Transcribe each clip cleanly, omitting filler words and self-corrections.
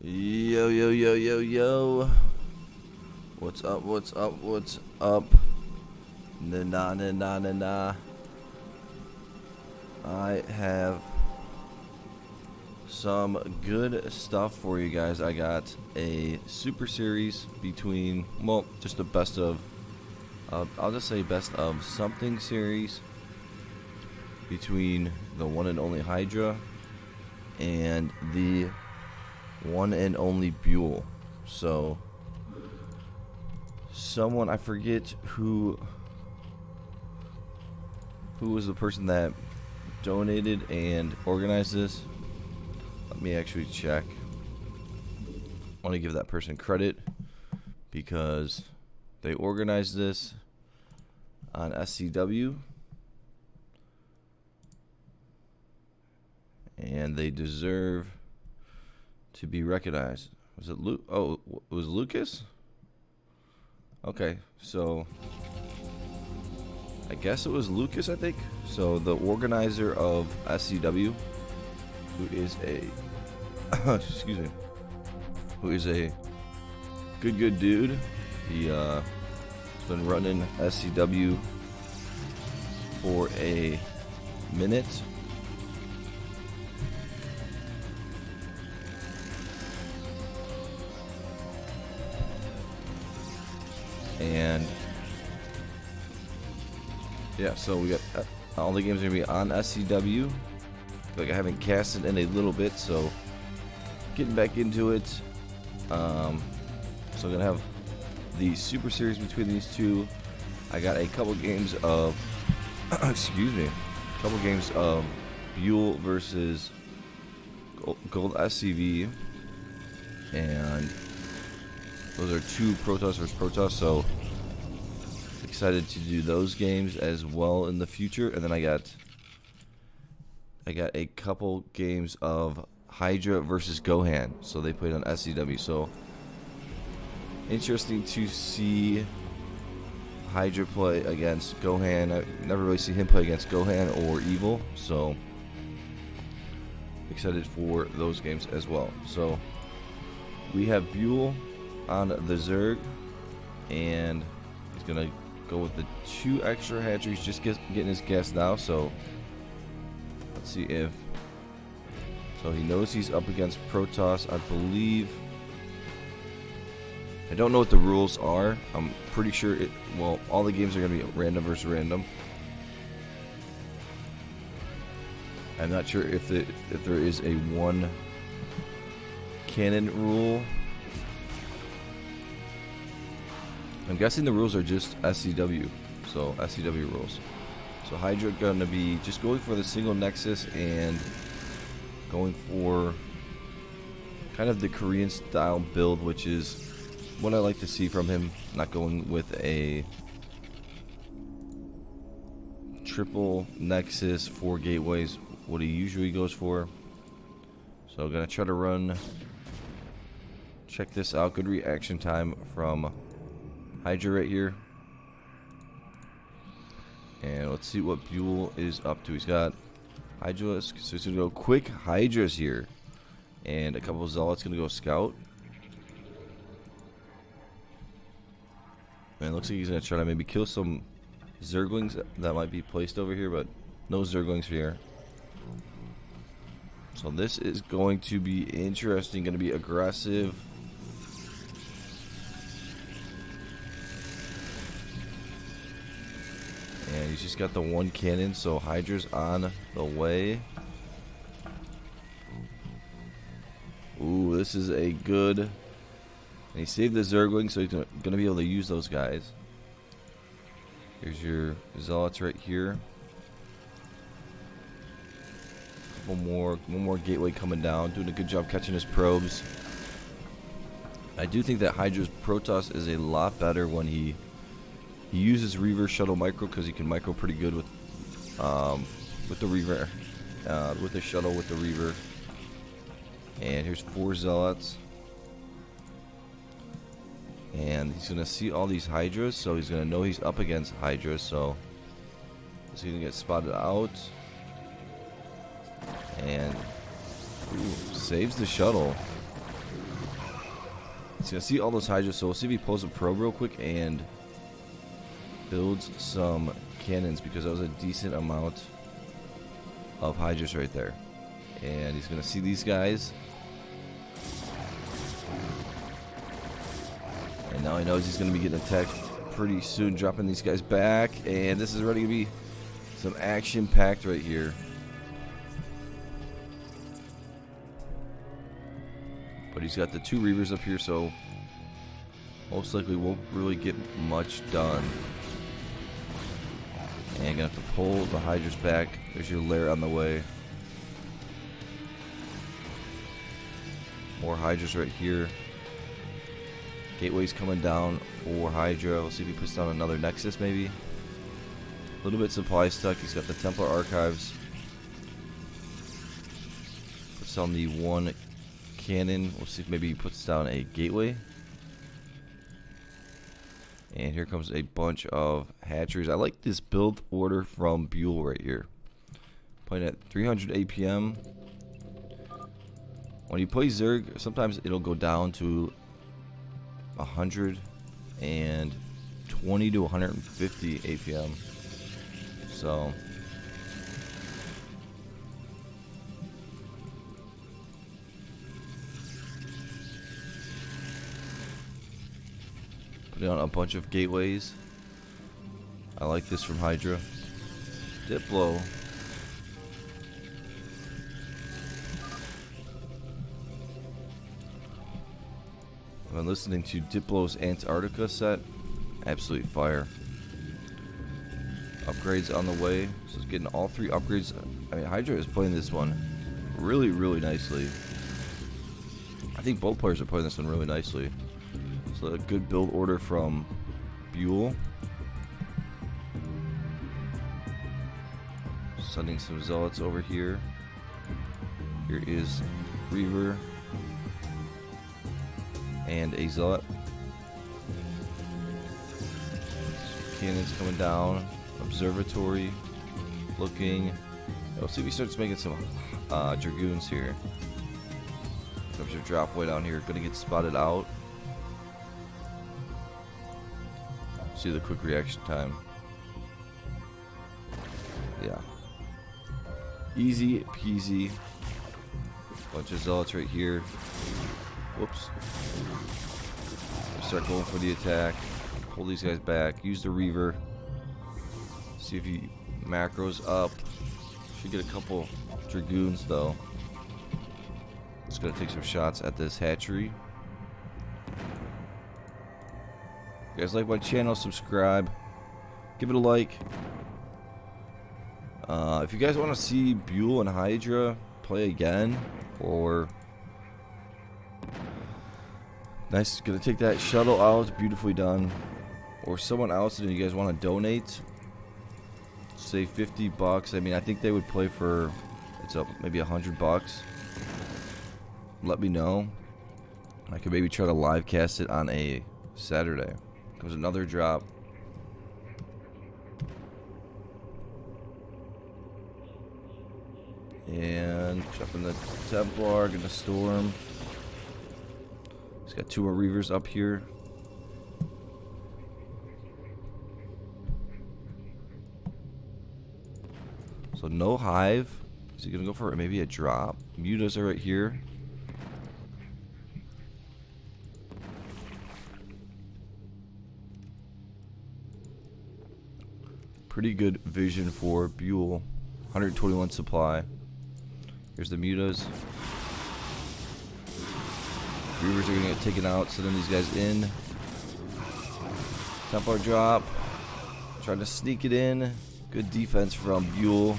Yo, yo, yo, yo, yo. What's up, what's up, what's up? Nah, nah, nah, nah, nah. I have some good stuff for you guys. I got a super series between, well, just the best of, I'll just say best of something series between the one and only Hydra and the one and only Buell. So someone, I forget who was the person that donated and organized this. Let me actually check. I want to give that person credit because they organized this on SCW and they deserve to be recognized. Was it Luke? Oh, it was Lucas? Okay, so I guess it was Lucas, I think. So the organizer of SCW, who is a excuse me, who is a good dude. He has been running SCW for a minute. And yeah, so we got all the games are gonna be on SCW. Like I haven't casted in a little bit, so getting back into it. So I'm gonna have the super series between these two. I got a couple games of excuse me, a couple games of Buell versus Gold SCV, and those are two Protoss versus Protoss, so excited to do those games as well in the future. And then I got a couple games of Hydra versus Gohan, so they played on SCW. So interesting to see Hydra play against Gohan. I never really see him play against Gohan or Evil, so excited for those games as well. So we have Buell on the Zerg, and he's gonna go with the 2 extra hatcheries, just getting his gas now. So let's see if, so he knows he's up against Protoss, I believe. I don't know what the rules are. I'm pretty sure well, all the games are gonna be random versus random. I'm not sure if there is a 1 cannon rule. I'm guessing the rules are just SCW, so SCW rules. So Hydra gonna be just going for the single nexus and going for kind of the Korean style build, which is what I like to see from him. Not going with a triple nexus, 4 gateways, what he usually goes for. So I'm gonna try to run. Check this out. Good reaction time from Hydra right here. And let's see what Buell is up to. He's got Hydra, so he's gonna go quick Hydras here, and a couple of Zealots gonna go scout. And it looks like he's gonna try to maybe kill some Zerglings that might be placed over here, but no Zerglings here. So this is going to be interesting, gonna be aggressive. And he's just got the 1 cannon, so Hydra's on the way. Ooh, this is a good. And he saved the Zergling, so he's gonna be able to use those guys. Here's your Zealots right here. One more gateway coming down, doing a good job catching his probes. I do think that Hydra's Protoss is a lot better when he uses Reaver Shuttle Micro, because he can micro pretty good with the Reaver, with the Shuttle, with the Reaver. And here's 4 Zealots, and he's gonna see all these Hydras, so he's gonna know he's up against Hydras. So he's gonna get spotted out, and ooh, saves the shuttle. He's gonna see all those Hydras, so we'll see if he pulls a probe real quick and builds some cannons, because that was a decent amount of Hydras right there. And he's gonna see these guys, and now he knows he's gonna be getting attacked pretty soon, dropping these guys back, and this is already gonna be some action packed right here. But he's got the 2 Reavers up here, so most likely won't really get much done. And gonna have to pull the Hydras back. There's your lair on the way. More Hydras right here. Gateway's coming down for Hydra. We'll see if he puts down another Nexus maybe. A little bit supply stuck. He's got the Templar Archives. Puts down the 1 cannon. We'll see if maybe he puts down a gateway. And here comes a bunch of hatcheries. I like this build order from Buell right here. Playing at 300 APM. When you play Zerg, sometimes it'll go down to 120 to 150 APM. So putting on a bunch of gateways. I like this from Hydra. Diplo. I've been listening to Diplo's Antarctica set. Absolute fire. Upgrades on the way. So it's getting all 3 upgrades. I mean, Hydra is playing this one really, really nicely. I think both players are playing this one really nicely. So a good build order from Buell. Sending some Zealots over here. Here is Reaver and a Zealot. Some cannons coming down. Observatory looking. Let's see if he starts making some Dragoons here. Comes your drop way down here. Gonna get spotted out. See the quick reaction time. Yeah. Easy peasy. Bunch of Zealots right here. Whoops. Start going for the attack. Pull these guys back. Use the Reaver. See if he macros up. Should get a couple Dragoons though. Just gonna take some shots at this hatchery. If you guys like my channel, subscribe. Give it a like. If you guys want to see Buell and Hydra play again, or nice, gonna take that shuttle out, beautifully done, or someone else and you guys want to donate, say $50. I mean, I think they would play for, it's up maybe $100. Let me know. I could maybe try to live cast it on a Saturday. Comes another drop. And jumping the Templar, gonna storm. He's got 2 more Reavers up here. So no hive. Is he gonna go for maybe a drop? Mutas are right here. Pretty good vision for Buell. 121 supply. Here's the Mutas. Reavers are gonna get taken out, sending these guys in. Templar drop. Trying to sneak it in. Good defense from Buell.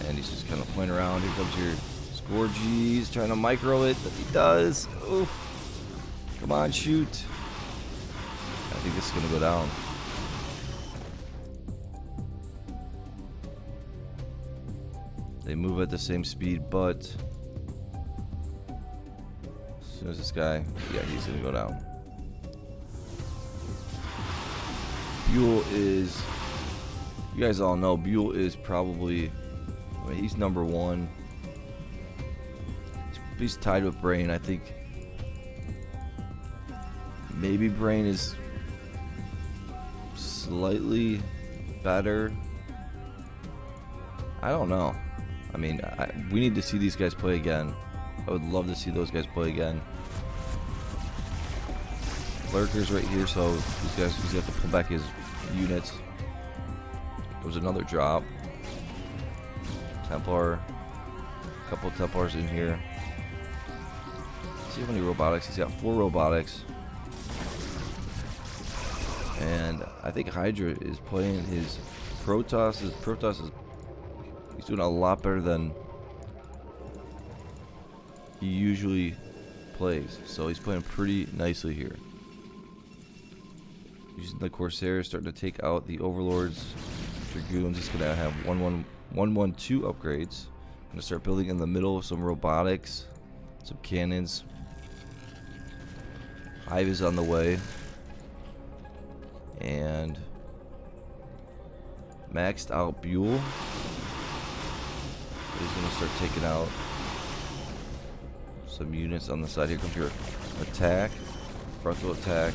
And he's just kind of playing around. Here comes your Scourges, trying to micro it, but he does. Oof. Come on, shoot. I think this is gonna go down. They move at the same speed, but as soon as this guy, yeah, he's gonna go down. Buell is, you guys all know, Buell is probably, mean, he's number one. He's tied with Brain. I think maybe Brain is slightly better. I don't know. I mean, we need to see these guys play again. I would love to see those guys play again. Lurkers right here, so these guys he's got to pull back his units. There was another drop. Templar. A couple of Templars in here. Let's see how many robotics. He's got 4 robotics. And I think Hydra is playing his Protoss. His Protoss is he's doing a lot better than he usually plays. So he's playing pretty nicely here. Using the Corsairs, starting to take out the Overlords. Dragoons. He's gonna have 112 upgrades. I'm gonna start building in the middle some robotics, some cannons. Hive is on the way. And maxed out Buell. He's gonna start taking out some units on the side. Here comes your attack, frontal attack.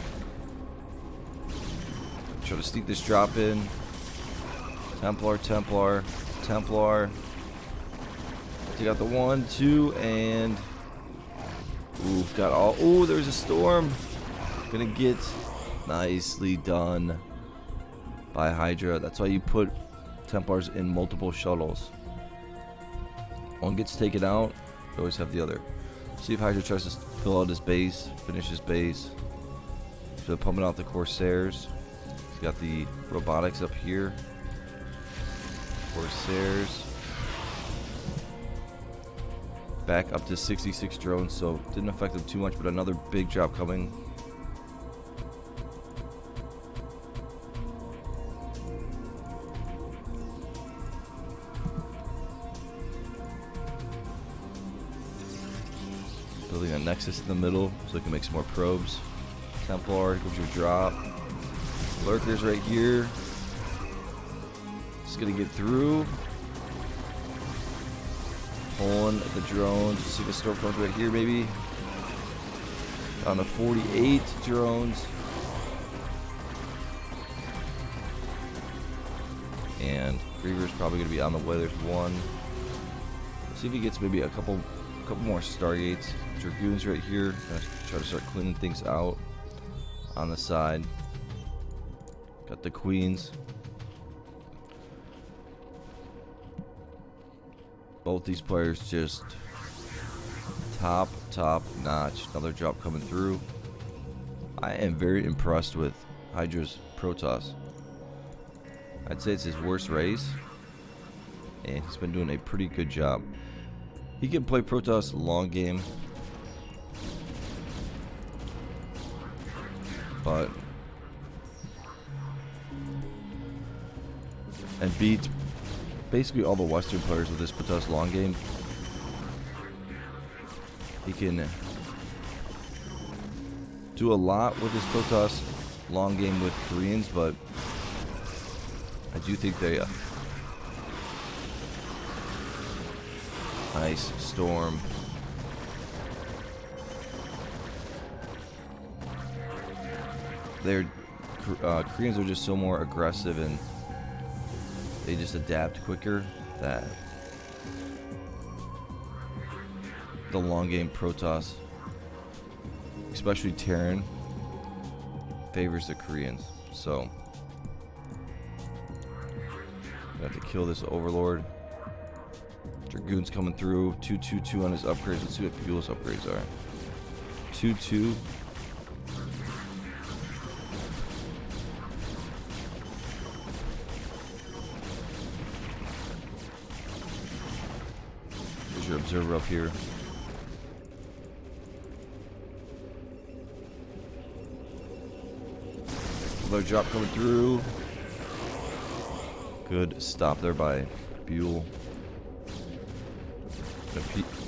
Try to sneak this drop in. Templar, Templar, Templar. Take out the 1, 2, and ooh, got all. Ooh, there's a storm. Gonna get nicely done by Hydra. That's why you put Templars in multiple shuttles. One gets taken out, you always have the other. See if Hydra tries to fill out his base, finish his base. So pumping out the Corsairs. He's got the robotics up here. Corsairs. Back up to 66 drones, so didn't affect them too much, but another big drop coming. Building a Nexus in the middle so we can make some more probes. Templar, here comes your drop. Lurkers right here. Just gonna get through. Pulling the drones. See if the storm comes right here, maybe. On the 48 drones. And Griever's probably gonna be on the way. There's one. See if he gets maybe a couple more Stargates. Dragoons right here. Gonna try to start cleaning things out on the side. Got the Queens. Both these players just top notch. Another drop coming through. I am very impressed with Hydra's Protoss. I'd say it's his worst race, and he's been doing a pretty good job. He can play Protoss long game, but and beat basically all the Western players with this Protoss long game. He can do a lot with his Protoss long game with Koreans, but I do think they nice storm. Their Koreans are just so more aggressive, and they just adapt quicker. That the long game Protoss, especially Terran, favors the Koreans. So I have to kill this Overlord. Dragoon's coming through. 2-2-2 on his upgrades. Let's see what Buell's upgrades are. 2-2. There's your observer up here. Another drop coming through. Good stop there by Buell.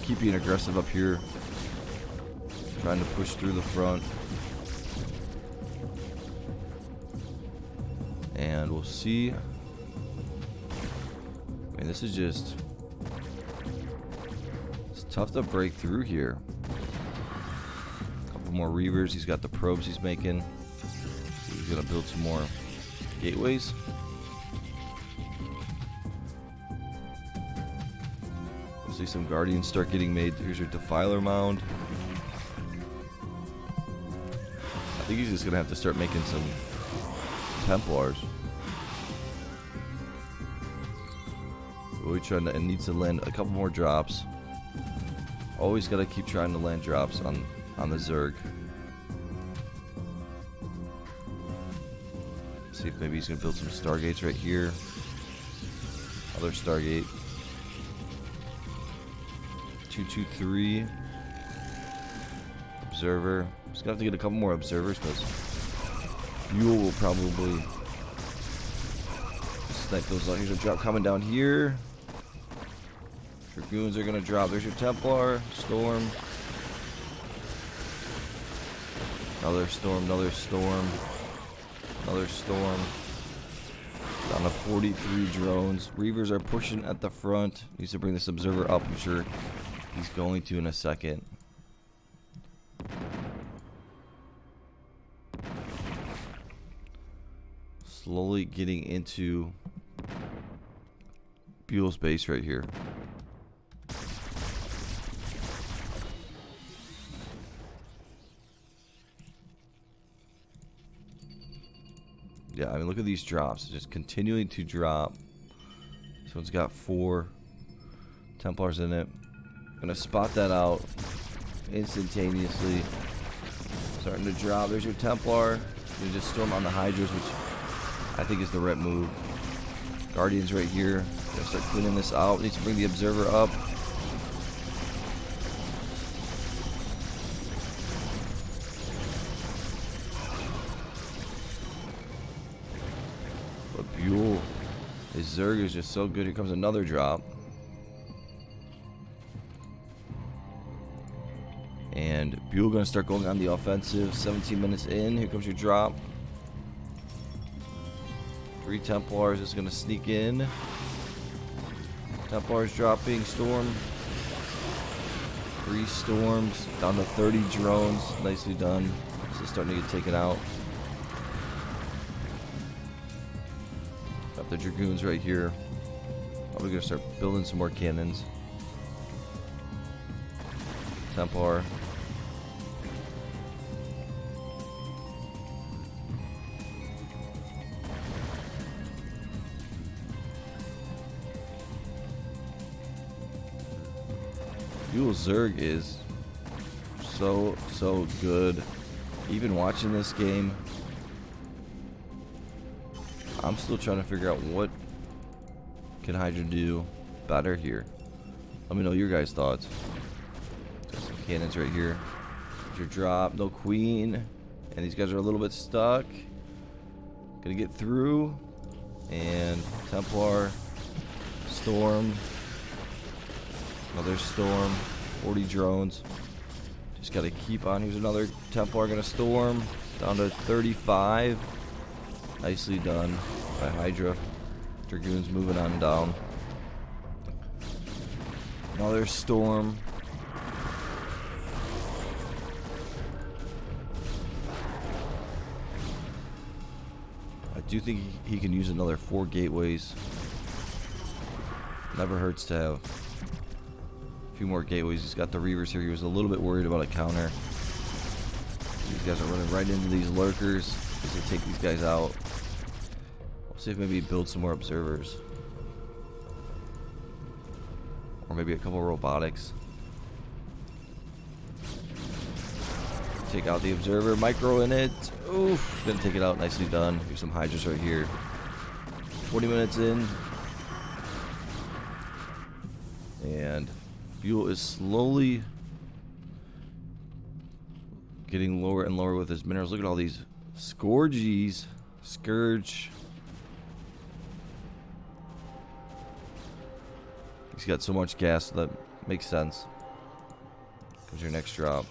Keep being aggressive up here. Trying to push through the front. And we'll see. I mean, this is just tough to break through here. A couple more Reavers. He's got the probes he's making. He's gonna build some more gateways. We'll see some Guardians start getting made. Here's your Defiler Mound. I think he's just gonna have to start making some Templars. Really trying to, and needs to land a couple more drops. Always gotta keep trying to land drops on the Zerg. See if maybe he's gonna build some Stargates right here. Other Stargate. 223. Observer. Just gonna have to get a couple more observers because Buell will probably snipe those out. Here's a drop coming down here. Dragoons are gonna drop. There's your Templar. Storm. Another storm, another storm. Another storm. Down to 43 drones. Reavers are pushing at the front. Needs to bring this observer up. I'm sure he's going to in a second. Slowly getting into Buell's base right here. Yeah, I mean, look at these drops. It's just continuing to drop. This one's got 4 Templars in it. Gonna spot that out instantaneously. Starting to drop. There's your Templar. You just storm on the Hydras, which I think is the right move. Guardians right here. Gonna start cleaning this out. Needs to bring the observer up. But Buell, his Zerg is just so good. Here comes another drop. And Buell gonna start going on the offensive. 17 minutes in. Here comes your drop. 3 Templars is gonna sneak in. Templars dropping. Storm. 3 storms. Down to 30 drones. Nicely done. This is starting to get taken out. Got the Dragoons right here. Probably gonna start building some more cannons. Templar. Buell's Zerg is so good. Even watching this game, I'm still trying to figure out what can Hydra do better here. Let me know your guys' thoughts. Got some cannons right here. There's your drop. No queen. And these guys are a little bit stuck. Gonna get through. And Templar. Storm. Another storm. 40 drones. Just gotta keep on. Here's another Templar gonna storm. Down to 35. Nicely done by Hydra. Dragoons moving on down. Another storm. I do think he can use another 4 gateways. Never hurts to have a few more gateways. He's got the Reavers here. He was a little bit worried about a counter. These guys are running right into these lurkers. He's gonna take these guys out. We'll see if maybe he builds some more observers. Or maybe a couple robotics. Take out the observer. Micro in it. Oof. Gonna take it out. Nicely done. Here's some Hydras right here. 40 minutes in. And Buell is slowly getting lower and lower with his minerals. Look at all these Scourges. Scourge. He's got so much gas, so that makes sense. Comes your next drop.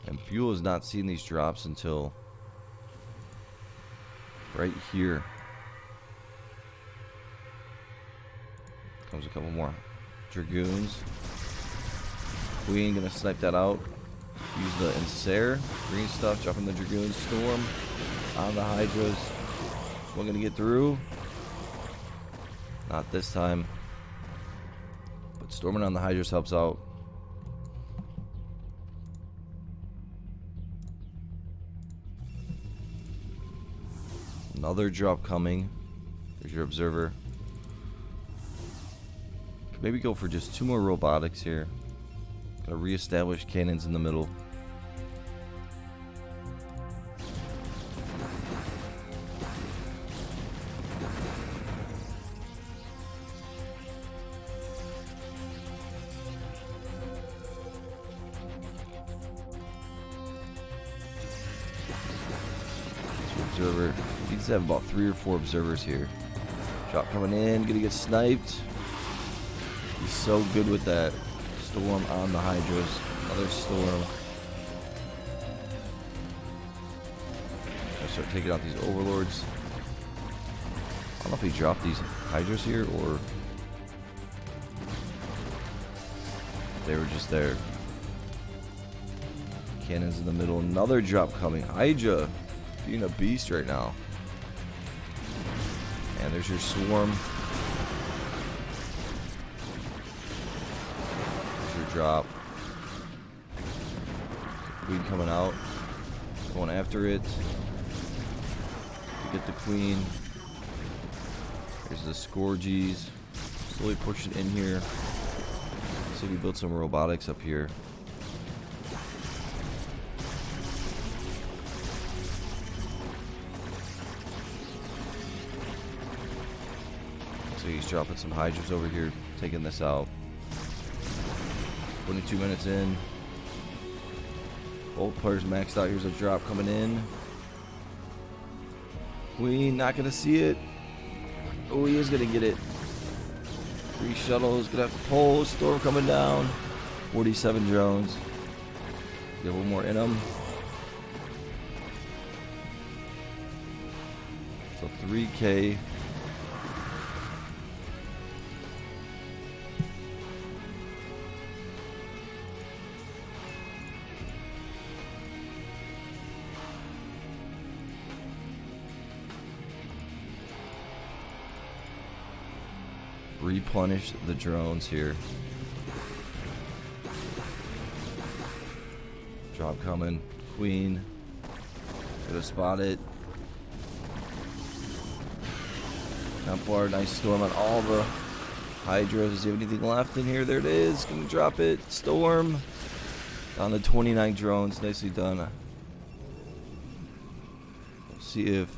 And Buell has not seen these drops until right here. Comes a couple more Dragoons. Queen gonna snipe that out. Use the Ensare. Green stuff. Dropping the Dragoon Storm on the Hydras. One gonna get through. Not this time. But storming on the Hydras helps out. Another drop coming. There's your observer. Could maybe go for just 2 more robotics here. Gotta reestablish cannons in the middle. Observer. Needs to have about 3 or 4 observers here. Drop coming in, gonna get sniped. He's so good with that storm on the Hydras. Another storm. I'll start taking out these overlords. I don't know if he dropped these Hydras here or they were just there. Cannons in the middle. Another drop coming. Hydra being a beast right now. And there's your swarm. There's your drop. Queen coming out. Going after it. Get the queen. There's the Scourges. Slowly pushing in here. See if we build some robotics up here. So he's dropping some Hydras over here, taking this out. 22 minutes in. Both players maxed out. Here's a drop coming in. Queen not gonna see it. Oh, he is gonna get it. 3 shuttles, gonna have to pull. Storm coming down. 47 drones. Get one more in them. So 3K. Replenish the drones here. Drop coming. Queen. Gotta spot it. Templar, nice storm on all the Hydras. Does he have anything left in here? There it is. Gonna drop it. Storm. Down to 29 drones. Nicely done. We'll see if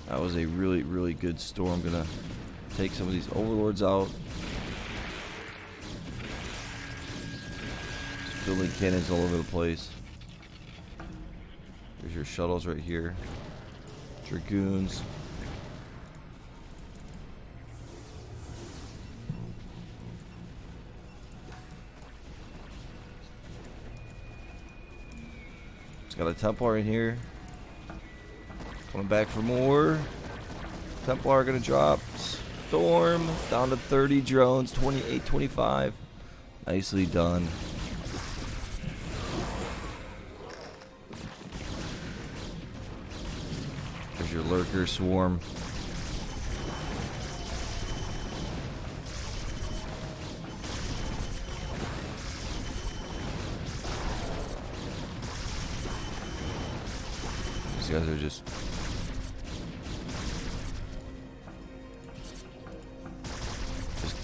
that was a really, really good storm. Gonna take some of these overlords out. Just building cannons all over the place. There's your shuttles right here. Dragoons. Just got a Templar in here. Coming back for more. Templar gonna drop. Storm down to 30 drones. 28, 25. Nicely done. There's your lurker swarm. These guys are just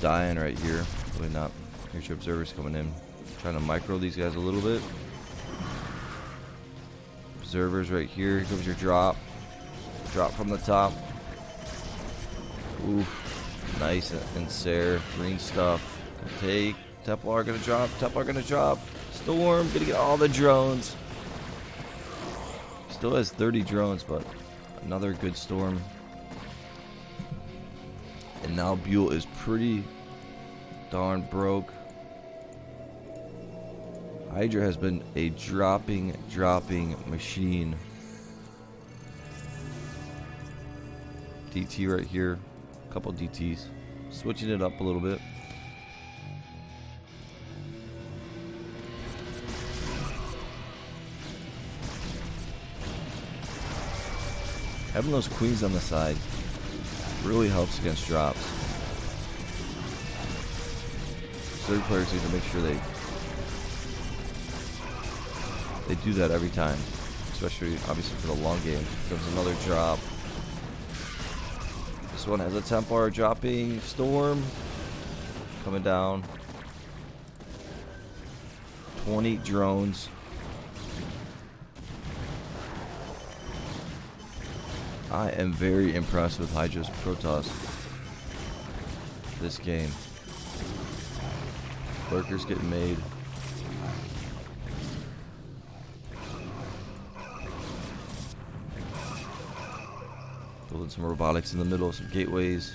dying right here. Really not. Here's your observers coming in. Trying to micro these guys a little bit. Observers right here. Here comes your drop. Drop from the top. Ooh. Nice and Sarah. Green stuff. Take. Templar gonna drop. Templar gonna drop. Storm. Gonna get all the drones. Still has 30 drones, but another good storm. And now Buell is pretty darn broke. Hydra has been a dropping machine. DT right here. A couple DTs. Switching it up a little bit. Having those queens on the side really helps against drops. Third players need to make sure they do that every time, especially obviously for the long game. Comes another drop. This one has a Templar dropping storm coming down. 20 drones. I am very impressed with Hydra's Protoss this game. Lurkers getting made. Building some robotics in the middle, some gateways.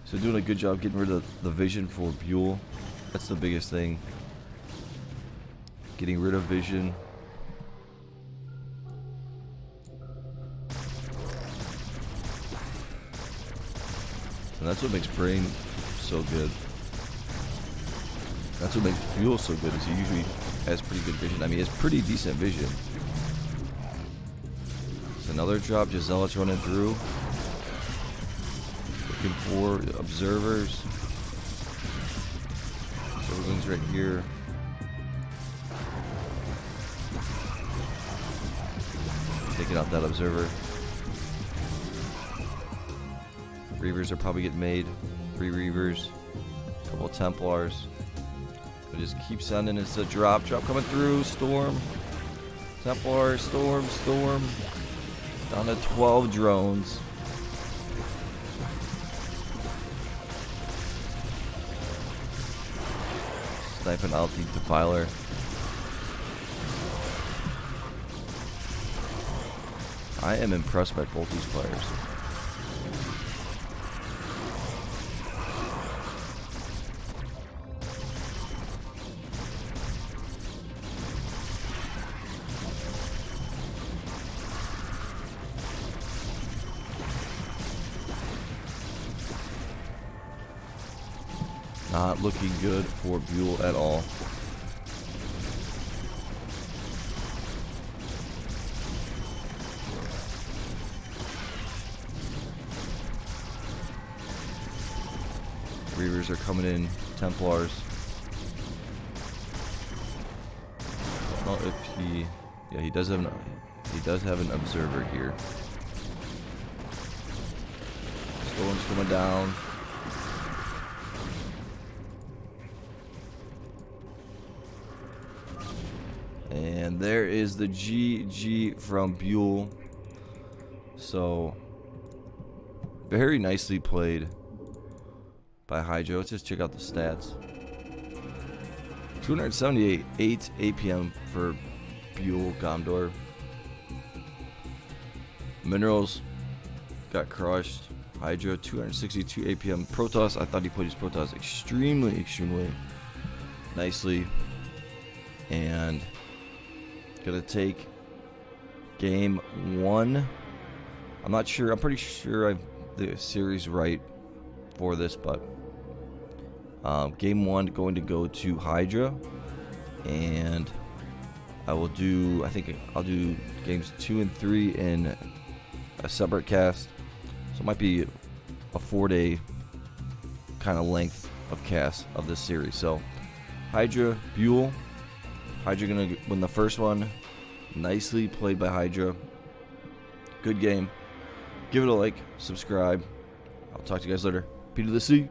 So doing a good job getting rid of the vision for Buell. That's the biggest thing. Getting rid of vision. And that's what makes Brain so good. That's what makes Buell so good, is he usually has pretty good vision. I mean, he has pretty decent vision. It's another drop, Giselle's running through. Looking for observers. Everything's right here. Taking out that observer. Reavers are probably getting made. 3 Reavers. A couple of Templars. We just keep sending. It's a drop coming through. Storm. Templar. Storm. Down to 12 drones. Sniping out the Defiler. I am impressed by both these players. Not looking good for Buell at all. Reavers are coming in. Templars. I don't know if he... Yeah, he does have an observer here. Storm's coming down. And there is the GG from Buell. So, very nicely played by Hydra. Let's just check out the stats. 278 8 APM for Buell Gomdor. Minerals got crushed. Hydra 262 APM. Protoss, I thought he played his Protoss extremely nicely. And gonna take game 1. I'm not sure. I'm pretty sure I've the series right for this, but game 1 going to go to Hydra, and I will do. I think I'll do games 2 and 3 in a separate cast. So it might be a 4-day kind of length of cast of this series. So Hydra, Buell. Hydra gonna win the first one. Nicely played by Hydra. Good game. Give it a like, subscribe. I'll talk to you guys later. P to the C.